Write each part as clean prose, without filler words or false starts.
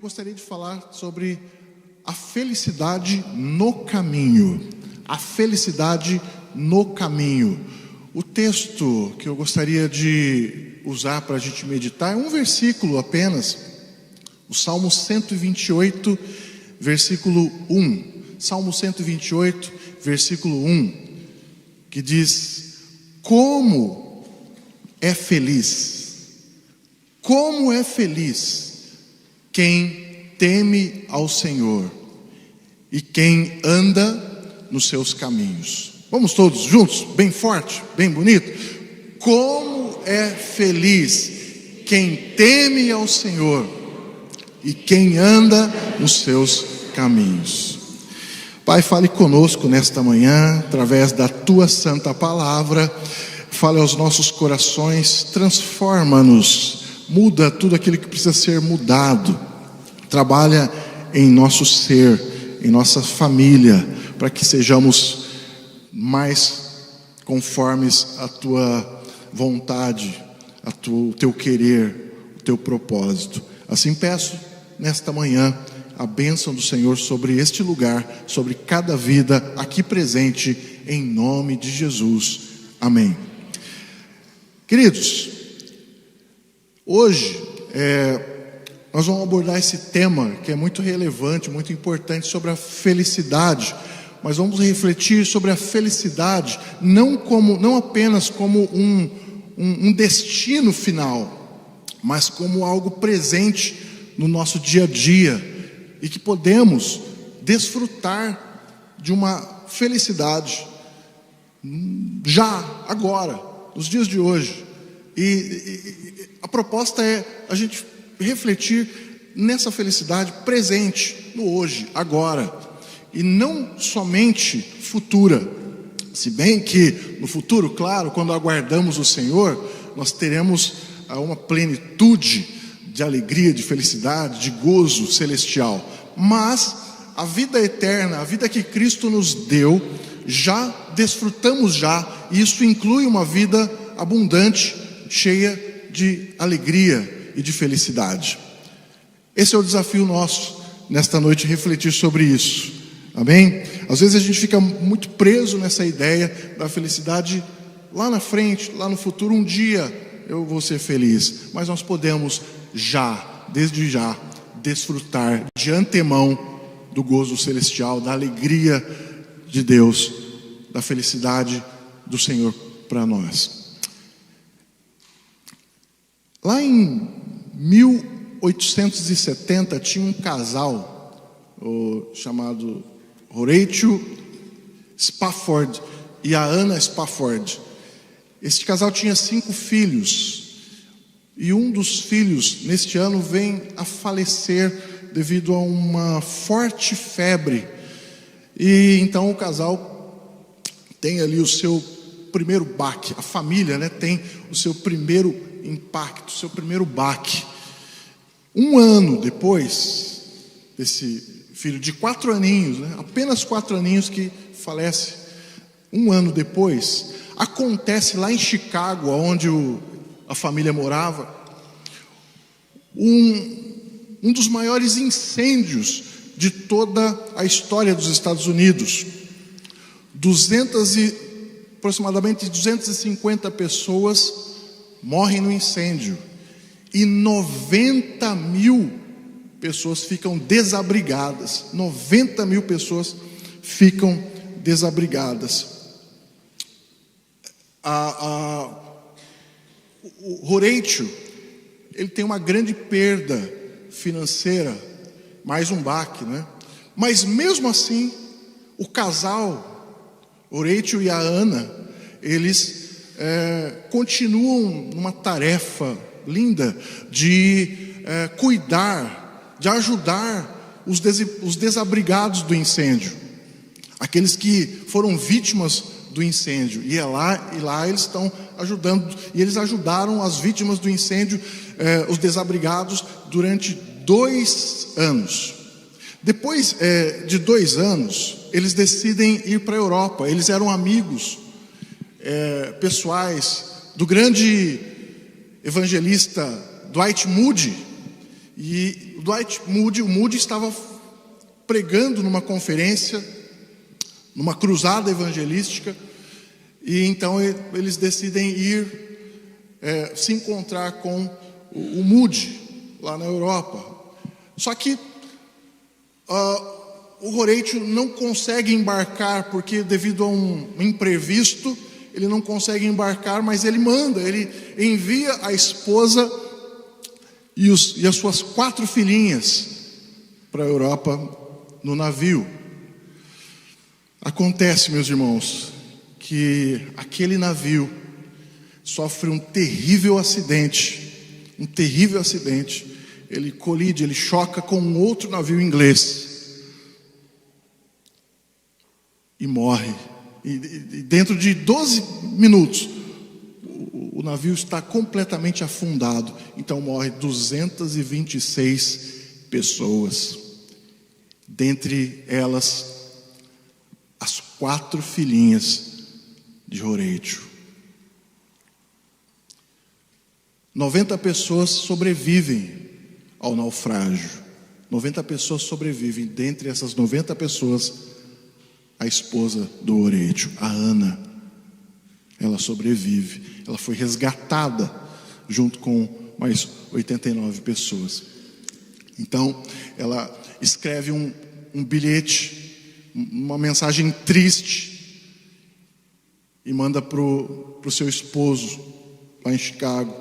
Gostaria de falar sobre a felicidade no caminho. A felicidade no caminho. O texto que eu gostaria de usar para a gente meditar é um versículo apenas. O Salmo 128, versículo 1. Salmo 128, versículo 1. Que diz: como é feliz quem teme ao Senhor e quem anda nos seus caminhos. Vamos todos juntos, bem forte, bem bonito. Como é feliz quem teme ao Senhor e quem anda nos seus caminhos. Pai, fale conosco nesta manhã, através da Tua Santa Palavra. Fale aos nossos corações, transforma-nos, muda tudo aquilo que precisa ser mudado. Trabalha em nosso ser, em nossa família, para que sejamos mais conformes à Tua vontade, o Teu querer, o Teu propósito. Assim peço nesta manhã a bênção do Senhor sobre este lugar, sobre cada vida aqui presente, em nome de Jesus. Amém. Queridos, hoje nós vamos abordar esse tema que é muito relevante, muito importante, sobre a felicidade. Mas vamos refletir sobre a felicidade não apenas como um destino final, mas como algo presente no nosso dia a dia, e que podemos desfrutar de uma felicidade já, agora, nos dias de hoje. E a proposta é a gente refletir nessa felicidade presente, no hoje, agora, e não somente futura. Se bem que no futuro, claro, quando aguardamos o Senhor, nós teremos uma plenitude de alegria, de felicidade, de gozo celestial. Mas a vida eterna, a vida que Cristo nos deu, já desfrutamos já, e isso inclui uma vida abundante, cheia de alegria e de felicidade. Esse é o desafio nosso nesta noite, refletir sobre isso. Amém? Às vezes a gente fica muito preso nessa ideia da felicidade lá na frente, lá no futuro. Um dia eu vou ser feliz, mas nós podemos desde já, desfrutar de antemão do gozo celestial, da alegria de Deus, da felicidade do Senhor para nós. Lá em 1870 tinha um casal chamado Horatio Spafford e a Anna Spafford. Este casal tinha 5 filhos, e um dos filhos neste ano vem a falecer devido a uma forte febre. E então o casal tem ali o seu primeiro baque, a família, tem o seu primeiro impacto, o seu primeiro baque. Um ano depois desse filho de 4 aninhos, apenas 4 aninhos, que falece, um ano depois, acontece lá em Chicago, onde a família morava, um dos maiores incêndios de toda a história dos Estados Unidos. Aproximadamente 250 pessoas morrem no incêndio, e 90 mil pessoas ficam desabrigadas. 90 mil pessoas ficam desabrigadas. O Horatio, ele tem uma grande perda financeira, mais um baque, Mas mesmo assim, o casal, Horatio e a Anna, eles continuam numa tarefa linda de cuidar, de ajudar os desabrigados do incêndio, aqueles que foram vítimas do incêndio. E lá eles estão ajudando, e eles ajudaram as vítimas do incêndio, os desabrigados, durante 2 anos. Depois de 2 anos, eles decidem ir para a Europa. Eles eram amigos pessoais do grande evangelista Dwight Moody, e o Dwight Moody, o Moody estava pregando numa conferência, numa cruzada evangelística, e então eles decidem ir se encontrar com o Moody lá na Europa. Só que o Horatio não consegue embarcar, porque devido a um imprevisto, ele não consegue embarcar, mas ele envia a esposa e as suas 4 filhinhas para a Europa no navio. Acontece, meus irmãos, que aquele navio sofre um terrível acidente. Ele colide, ele choca com um outro navio inglês e morre. E dentro de 12 minutos o navio está completamente afundado. Então morre 226 pessoas, dentre elas as 4 filhinhas de Horatio. 90 pessoas sobrevivem ao naufrágio. 90 pessoas sobrevivem. Dentre essas 90 pessoas, a esposa do Horatio, a Ana, ela sobrevive. Ela foi resgatada junto com mais 89 pessoas. Então, ela escreve um bilhete, uma mensagem triste, e manda para o seu esposo, lá em Chicago,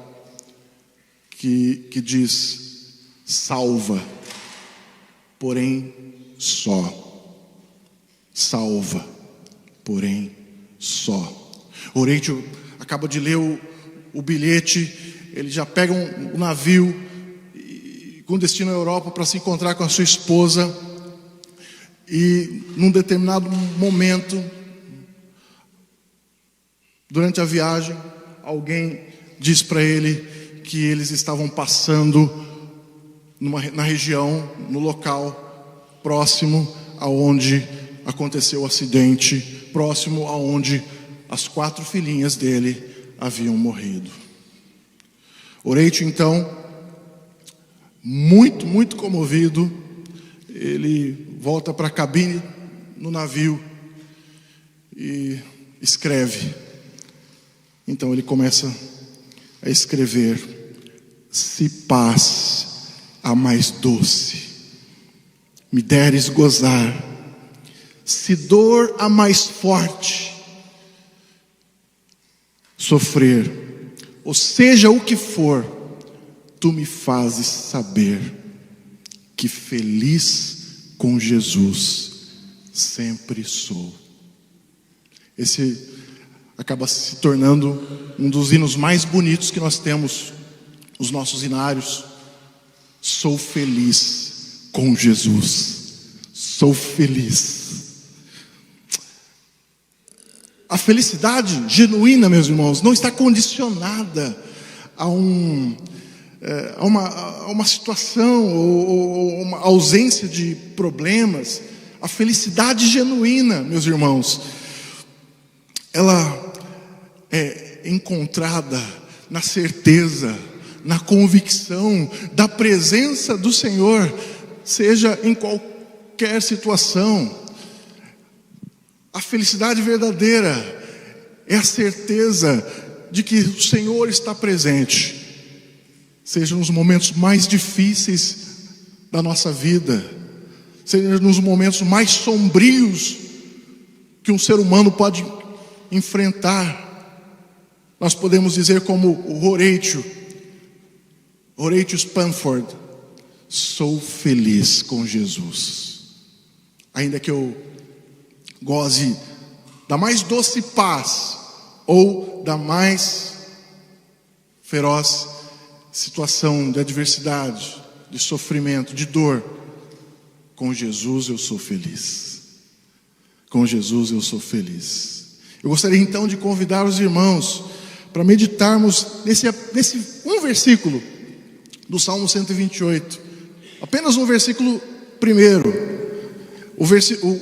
que diz: salva, porém só. Salva, porém só. Horatio acaba de ler o bilhete, ele já pega um navio com destino à Europa para se encontrar com a sua esposa, e num determinado momento, durante a viagem, alguém diz para ele que eles estavam passando na região, no local próximo aonde aconteceu o acidente, próximo aonde as 4 filhinhas dele haviam morrido. Horatio, então, muito, muito comovido, ele volta para a cabine no navio e escreve. Então ele começa a escrever: se paz a mais doce me deres gozar, se dor a mais forte sofrer, ou seja o que for, tu me fazes saber que feliz com Jesus sempre sou. Esse acaba se tornando um dos hinos mais bonitos que nós temos nos nossos hinários. Sou feliz com Jesus, sou feliz. A felicidade genuína, meus irmãos, não está condicionada a uma situação ou uma ausência de problemas. A felicidade genuína, meus irmãos, ela é encontrada na certeza, na convicção da presença do Senhor, seja em qualquer situação. A felicidade verdadeira é a certeza de que o Senhor está presente, seja nos momentos mais difíceis da nossa vida, seja nos momentos mais sombrios que um ser humano pode enfrentar. Nós podemos dizer como o Horatio Spafford: sou feliz com Jesus. Ainda que eu goze da mais doce paz ou da mais feroz situação de adversidade, de sofrimento, de dor, com Jesus eu sou feliz. Com Jesus eu sou feliz. Eu gostaria então de convidar os irmãos para meditarmos nesse um versículo do Salmo 128. Apenas um versículo primeiro.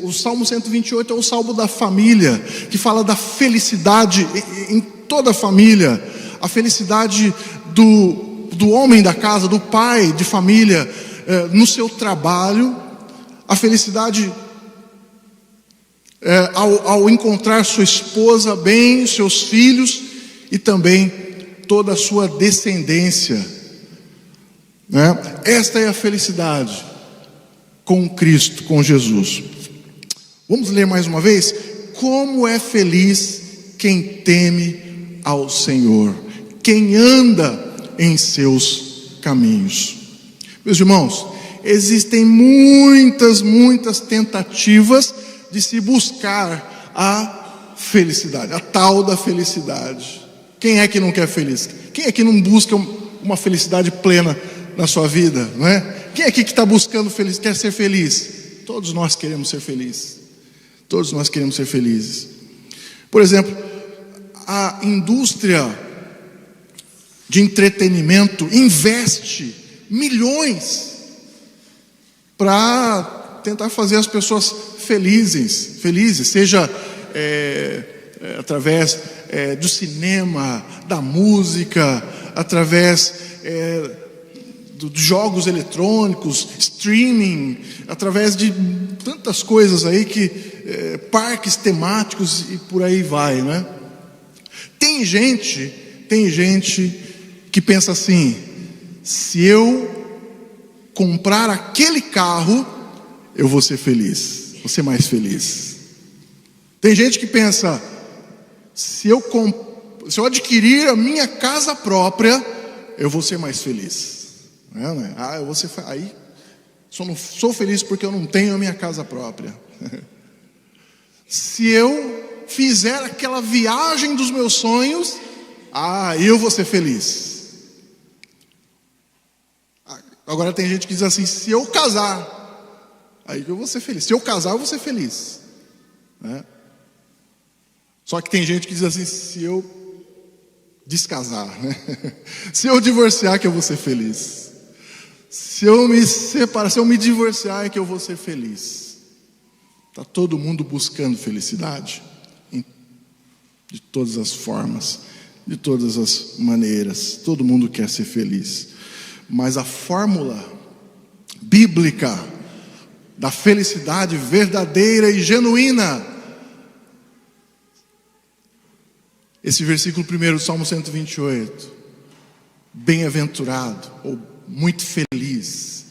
O Salmo 128 é o Salmo da família, que fala da felicidade em toda a família. A felicidade do homem da casa, do pai de família, no seu trabalho, a felicidade ao encontrar sua esposa bem, seus filhos e também toda a sua descendência, né? Esta é a felicidade com Cristo, com Jesus. Vamos ler mais uma vez? Como é feliz quem teme ao Senhor, quem anda em seus caminhos. Meus irmãos, existem muitas tentativas de se buscar a felicidade, a tal da felicidade. Quem é que não quer feliz? Quem é que não busca uma felicidade plena na sua vida, não é? Quem é que está buscando feliz, quer ser feliz? Todos nós queremos ser felizes. Todos nós queremos ser felizes. Por exemplo, a indústria de entretenimento investe milhões para tentar fazer as pessoas felizes, seja através do cinema, da música, através dos jogos eletrônicos, streaming, através de tantas coisas aí parques temáticos e por aí vai, né? Tem gente que pensa assim: se eu comprar aquele carro, eu vou ser feliz, vou ser mais feliz. Tem gente que pensa: se eu adquirir a minha casa própria, eu vou ser mais feliz. Não é? Eu vou ser aí. Só não sou feliz porque eu não tenho a minha casa própria. Se eu fizer aquela viagem dos meus sonhos, eu vou ser feliz. Agora tem gente que diz assim: se eu casar, aí que eu vou ser feliz. Se eu casar, eu vou ser feliz, né? Só que tem gente que diz assim: se eu descasar, né? Se eu divorciar, que eu vou ser feliz. Se eu me separar, se eu me divorciar, é que eu vou ser feliz. Está todo mundo buscando felicidade, de todas as formas, de todas as maneiras. Todo mundo quer ser feliz. Mas a fórmula bíblica da felicidade verdadeira e genuína, esse versículo 1 do Salmo 128, bem-aventurado, ou muito feliz,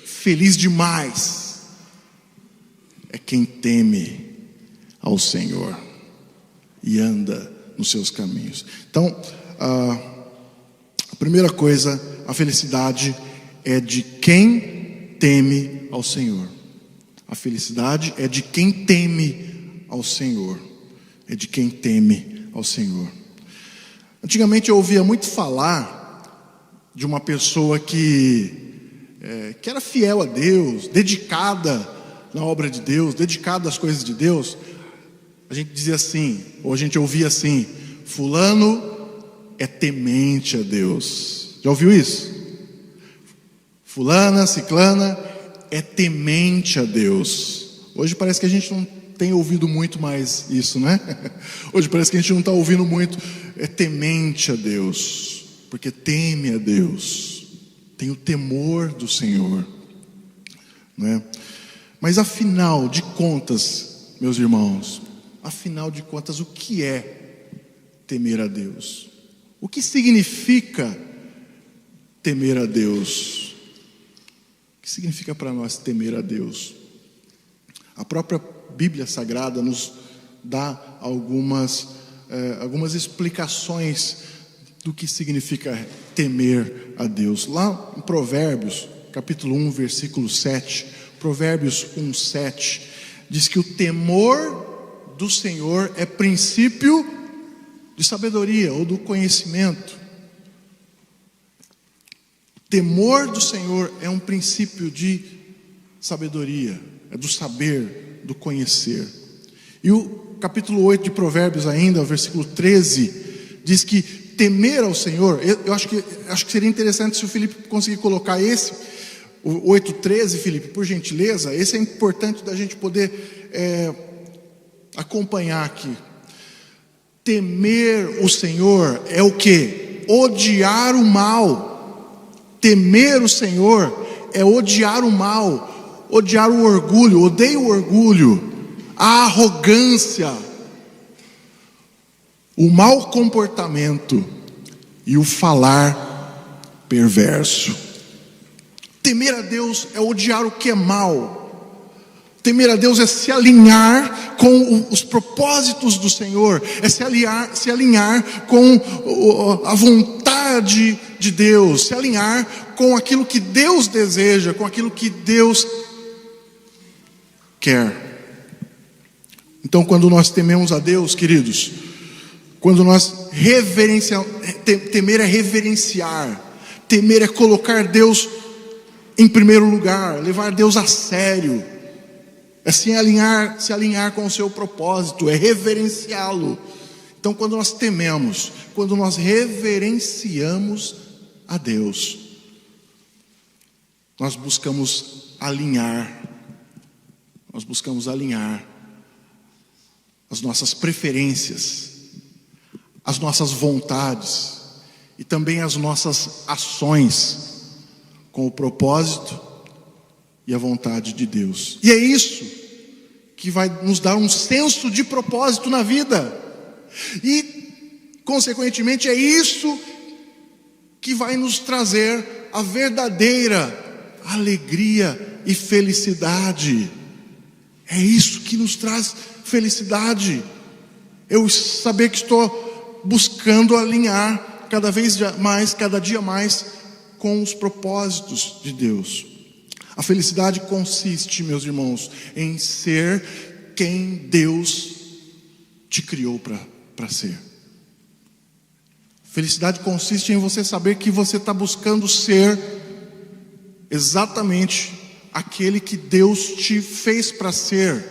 feliz demais, é quem teme ao Senhor e anda nos seus caminhos. Então, a primeira coisa, a felicidade é de quem teme ao Senhor. A felicidade é de quem teme ao Senhor. É de quem teme ao Senhor. Antigamente eu ouvia muito falar de uma pessoa que era fiel a Deus, dedicada na obra de Deus, dedicada às coisas de Deus. A gente dizia assim, ou a gente ouvia assim: fulano é temente a Deus. Já ouviu isso? Fulana, ciclana é temente a Deus. Hoje parece que a gente não tem ouvido muito mais isso, né? Hoje parece que a gente não está ouvindo muito. É temente a Deus, porque teme a Deus, tem o temor do Senhor, né? Mas afinal de contas, meus irmãos, afinal de contas, o que é temer a Deus? O que significa temer a Deus? O que significa para nós temer a Deus? A própria Bíblia Sagrada nos dá algumas explicações do que significa temer a Deus. Lá em Provérbios, capítulo 1, versículo 7, Provérbios 1, 7, diz que o temor do Senhor é princípio de sabedoria ou do conhecimento. O temor do Senhor é um princípio de sabedoria, é do saber, do conhecer. E o capítulo 8 de Provérbios ainda, o versículo 13, diz que temer ao Senhor, eu acho que seria interessante se o Felipe conseguir colocar o 8:13, Felipe, por gentileza. Esse é importante da gente poder acompanhar aqui. Temer o Senhor é o quê? Odiar o mal. Temer o Senhor é odiar o mal, odiar o orgulho. Odeio o orgulho, a arrogância, o mau comportamento e o falar perverso. Temer a Deus é odiar o que é mal. Temer a Deus é se alinhar com os propósitos do Senhor, é se alinhar com a vontade de Deus, se alinhar com aquilo que Deus deseja, com aquilo que Deus quer. Então, quando nós tememos a Deus, queridos, quando nós reverenciamos, temer é reverenciar, temer é colocar Deus em primeiro lugar, levar Deus a sério, é se alinhar com o seu propósito, é reverenciá-lo. Então, quando nós tememos, quando nós reverenciamos a Deus, nós buscamos alinhar as nossas preferências, as nossas vontades e também as nossas ações com o propósito e a vontade de Deus. E é isso que vai nos dar um senso de propósito na vida. E, consequentemente, é isso que vai nos trazer a verdadeira alegria e felicidade. É isso que nos traz felicidade. Eu saber que estou buscando alinhar cada dia mais com os propósitos de Deus. A felicidade consiste, meus irmãos, em ser quem Deus te criou para ser. Felicidade consiste em você saber que você está buscando ser exatamente aquele que Deus te fez para ser.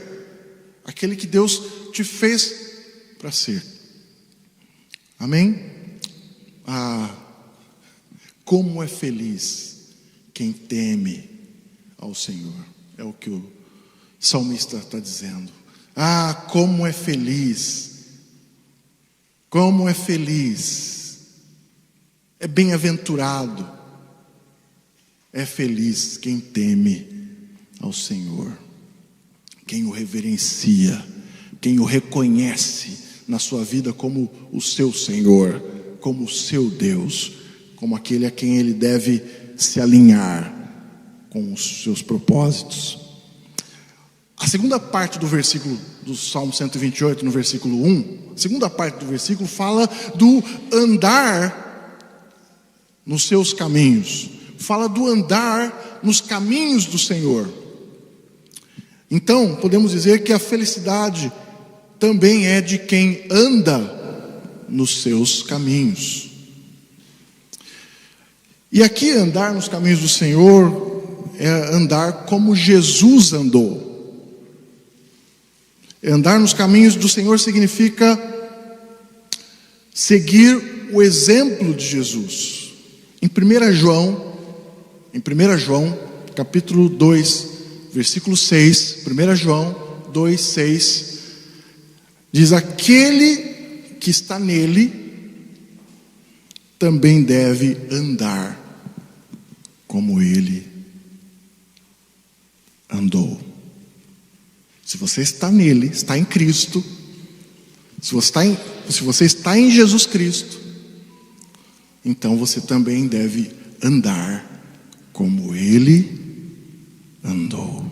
Aquele que Deus te fez para ser. Amém? Como é feliz quem teme ao Senhor. É o que o salmista está dizendo. Como é feliz. Como é feliz. É bem-aventurado. É feliz quem teme ao Senhor. Quem o reverencia. Quem o reconhece na sua vida como o seu Senhor. Como o seu Deus. Como aquele a quem ele deve se alinhar com os seus propósitos. A segunda parte do versículo do Salmo 128, no versículo 1, a segunda parte do versículo fala do andar nos seus caminhos, fala do andar nos caminhos do Senhor. Então, podemos dizer que a felicidade também é de quem anda nos seus caminhos. E aqui andar nos caminhos do Senhor é andar como Jesus andou. Andar nos caminhos do Senhor significa seguir o exemplo de Jesus. Em 1 João, capítulo 2, versículo 6, 1 João 2, 6, diz: aquele que está nele também deve andar como ele andou. Se você está nele, está em Cristo, se você está em Jesus Cristo, então você também deve andar como ele andou.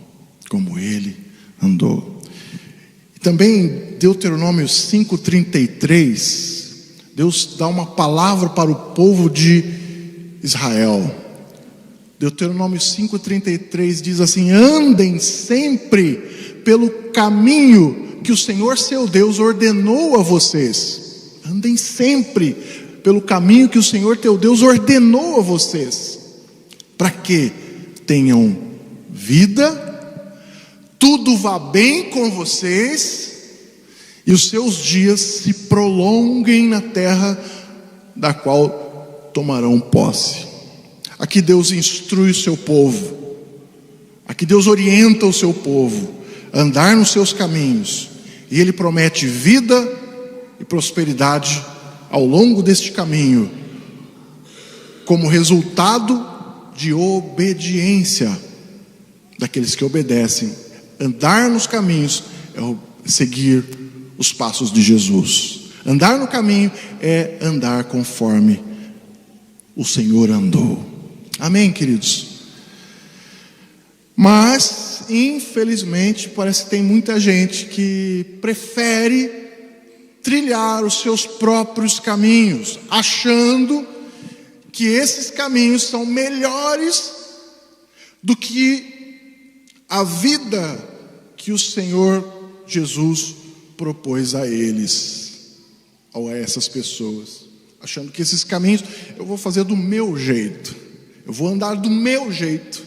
Como ele andou. E também em Deuteronômio 5:33, Deus dá uma palavra para o povo de Israel. Deuteronômio 5:33 diz assim: andem sempre pelo caminho que o Senhor seu Deus ordenou a vocês. Andem sempre pelo caminho que o Senhor teu Deus ordenou a vocês, para que tenham vida, tudo vá bem com vocês e os seus dias se prolonguem na terra da qual tomarão posse. Aqui Deus instrui o seu povo, aqui Deus orienta o seu povo a andar nos seus caminhos, e Ele promete vida e prosperidade ao longo deste caminho, como resultado de obediência daqueles que obedecem. Andar nos caminhos é seguir os passos de Jesus. Andar no caminho é andar conforme o Senhor andou. Amém, queridos? Mas, infelizmente, parece que tem muita gente que prefere trilhar os seus próprios caminhos, achando que esses caminhos são melhores do que a vida que o Senhor Jesus propôs a eles, ou a essas pessoas, achando que esses caminhos eu vou fazer do meu jeito, eu vou andar do meu jeito.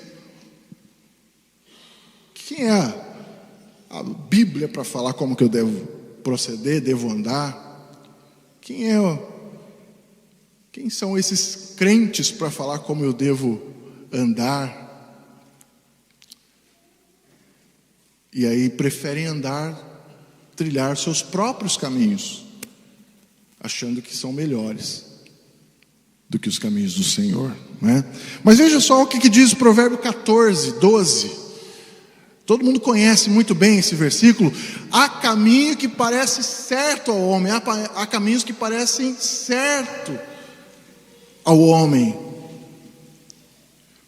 Quem é a Bíblia para falar como que eu devo proceder, devo andar? Quem são esses crentes para falar como eu devo andar? E aí preferem trilhar seus próprios caminhos, achando que são melhores do que os caminhos do Senhor, né? Mas veja só o que diz o Provérbio 14, 12. Todo mundo conhece muito bem esse versículo. Há caminho que parece certo ao homem, há caminhos que parecem certo ao homem,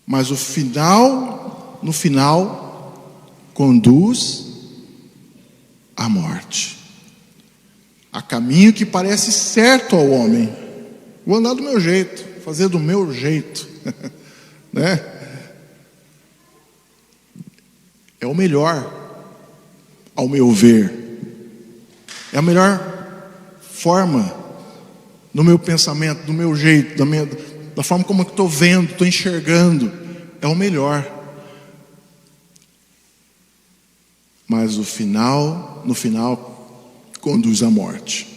mas no final conduz à morte. Há caminho que parece certo ao homem. Vou andar do meu jeito, fazer do meu jeito, né? É o melhor, ao meu ver. É a melhor forma, no meu pensamento, do meu jeito, da forma como eu estou vendo, estou enxergando. É o melhor. Mas no final conduz à morte.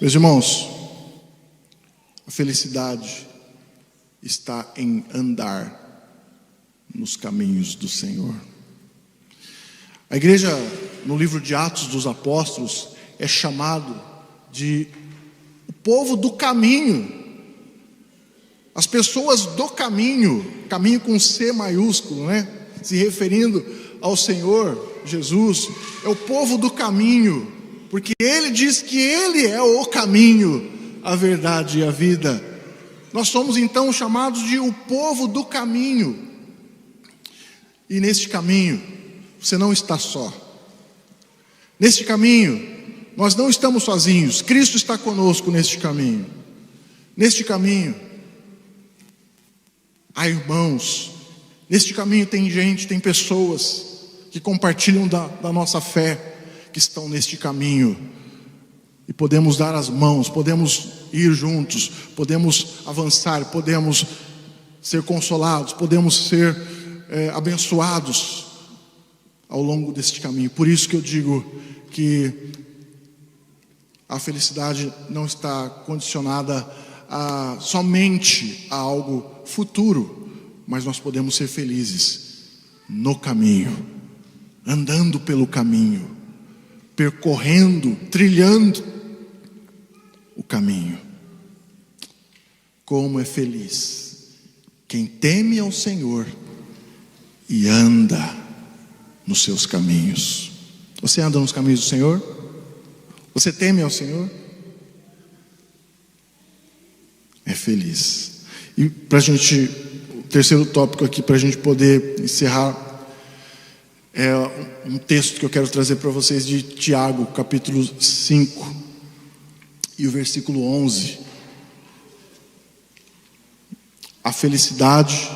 Meus irmãos, a felicidade está em andar nos caminhos do Senhor. A igreja, no livro de Atos dos Apóstolos, é chamado de o povo do caminho. As pessoas do caminho com C maiúsculo, né? Se referindo ao Senhor Jesus, é o povo do caminho, porque Ele diz que Ele é o caminho, a verdade e a vida. Nós somos então chamados de o povo do caminho. E neste caminho, você não está só. Neste caminho, nós não estamos sozinhos. Cristo está conosco neste caminho. Neste caminho, há irmãos. Neste caminho tem gente, tem pessoas que compartilham da nossa fé, que estão neste caminho. E podemos dar as mãos, podemos ir juntos, podemos avançar, podemos ser consolados, podemos ser abençoados ao longo deste caminho. Por isso que eu digo que a felicidade não está condicionada somente a algo futuro, mas nós podemos ser felizes no caminho, andando pelo caminho, percorrendo, trilhando o caminho. Como é feliz quem teme ao Senhor e anda nos seus caminhos. Você anda nos caminhos do Senhor? Você teme ao Senhor? É feliz. E para a gente, o terceiro tópico aqui, para a gente poder encerrar, é um texto que eu quero trazer para vocês de Tiago, capítulo 5, e o versículo 11. A felicidade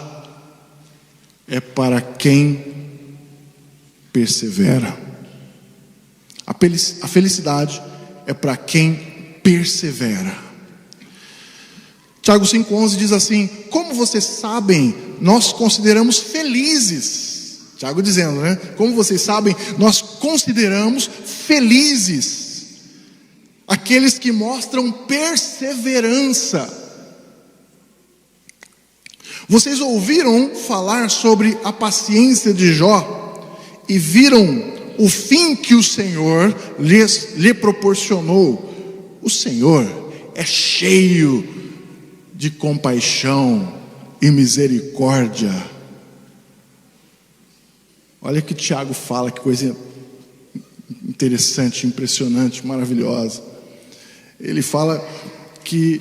é para quem persevera. A felicidade é para quem persevera. Tiago 5,11 diz assim: como vocês sabem, nós consideramos felizes. Tiago dizendo, né? Como vocês sabem, nós consideramos felizes aqueles que mostram perseverança. Vocês ouviram falar sobre a paciência de Jó e viram o fim que o Senhor lhe proporcionou. O Senhor é cheio de compaixão e misericórdia. Olha o que Tiago fala, que coisa interessante, impressionante, maravilhosa. Ele fala que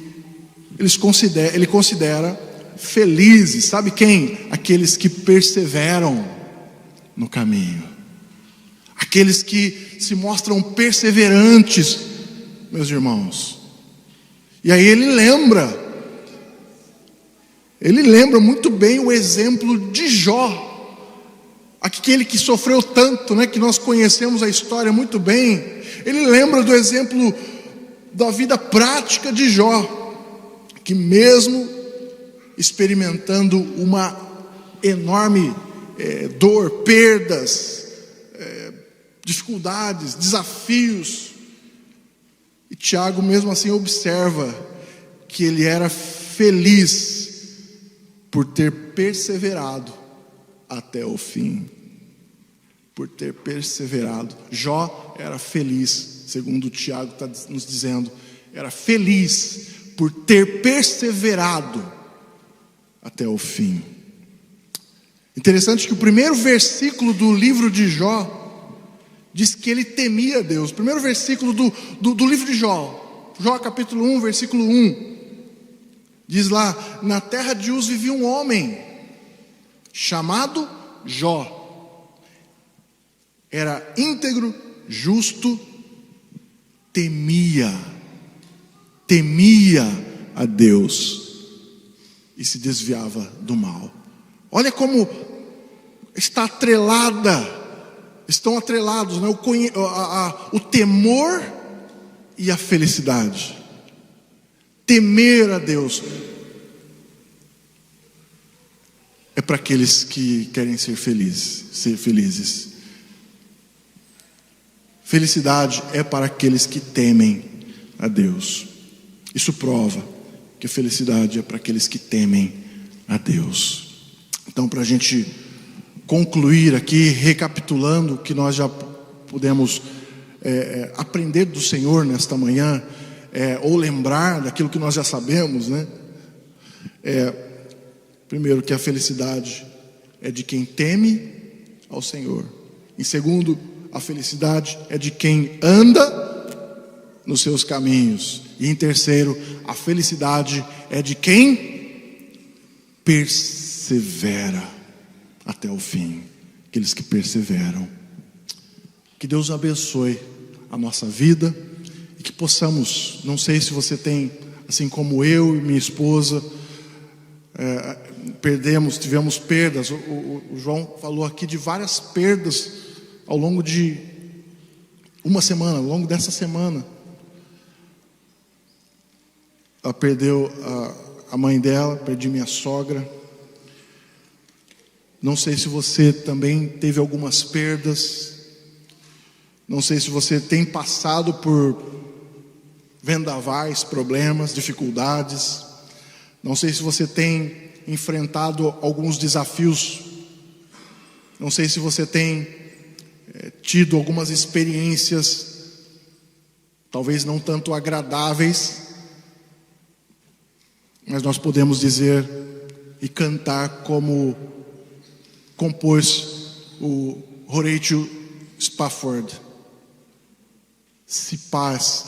ele considera felizes, sabe quem? Aqueles que perseveram no caminho, aqueles que se mostram perseverantes, meus irmãos. E aí ele lembra muito bem o exemplo de Jó, aquele que sofreu tanto, né, que nós conhecemos a história muito bem. Ele lembra do exemplo da vida prática de Jó, que mesmo experimentando uma enorme dor, perdas, dificuldades, desafios, e Tiago mesmo assim observa que ele era feliz por ter perseverado até o fim. Por ter perseverado. Jó era feliz, segundo Tiago está nos dizendo, era feliz por ter perseverado até o fim. Interessante que o primeiro versículo do livro de Jó diz que ele temia Deus. O primeiro versículo do livro de Jó, Jó capítulo 1, versículo 1, diz lá: na terra de Uz vivia um homem chamado Jó. Era íntegro, justo, temia a Deus e se desviava do mal. Olha como estão atrelados, né, o temor e a felicidade. Temer a Deus é para aqueles que querem ser felizes. Felicidade é para aqueles que temem a Deus. Isso prova que a felicidade é para aqueles que temem a Deus. Então, para a gente concluir aqui, recapitulando o que nós já pudemos aprender do Senhor nesta manhã, ou lembrar daquilo que nós já sabemos, né? Primeiro, que a felicidade é de quem teme ao Senhor. Em segundo, a felicidade é de quem anda nos seus caminhos. E em terceiro, a felicidade é de quem persevera até o fim. Aqueles que perseveram. Que Deus abençoe a nossa vida e que possamos, não sei se você tem, assim como eu e minha esposa, tivemos perdas. O João falou aqui de várias perdas ao longo de uma semana, ao longo dessa semana. Ela perdeu a mãe dela, perdi minha sogra. Não sei se você também teve algumas perdas. Não sei se você tem passado por vendavais, problemas, dificuldades. Não sei se você tem enfrentado alguns desafios. Não sei se você tem tido algumas experiências, talvez não tanto agradáveis, mas nós podemos dizer e cantar como compôs o Horatio Spafford: se paz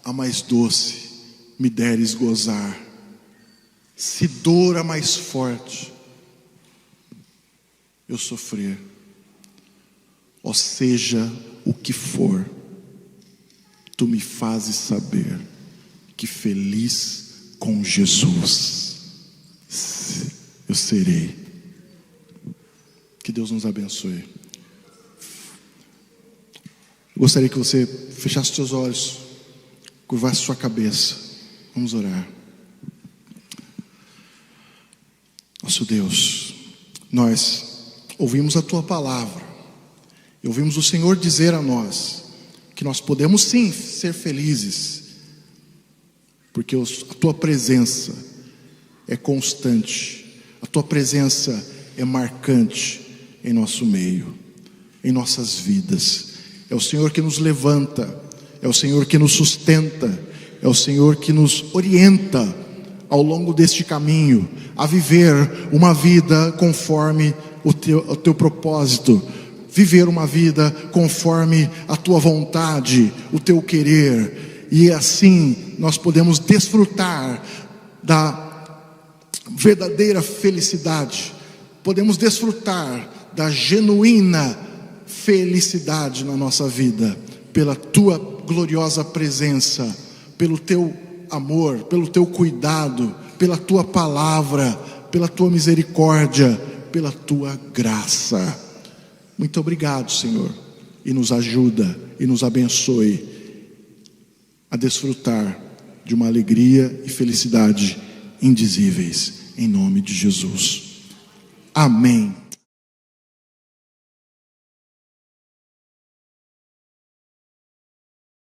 a mais doce me deres gozar, se dor a mais forte eu sofrer, ó seja o que for, tu me fazes saber que feliz com Jesus eu serei. Que Deus nos abençoe. Eu gostaria que você fechasse seus olhos, curvasse sua cabeça. Vamos orar. Nosso Deus, nós ouvimos a Tua palavra e ouvimos o Senhor dizer a nós que nós podemos sim ser felizes, porque a Tua presença é constante, a Tua presença é marcante em nosso meio, em nossas vidas. É o Senhor que nos levanta, é o Senhor que nos sustenta, é o Senhor que nos orienta ao longo deste caminho a viver uma vida conforme o teu propósito, viver uma vida conforme a tua vontade, o teu querer, e assim nós podemos desfrutar da verdadeira felicidade, podemos desfrutar da genuína felicidade na nossa vida, pela tua gloriosa presença, pelo teu amor, pelo teu cuidado, pela tua palavra, pela tua misericórdia, pela tua graça. Muito obrigado, Senhor, e nos ajuda e nos abençoe a desfrutar de uma alegria e felicidade indizíveis, em nome de Jesus. Amém.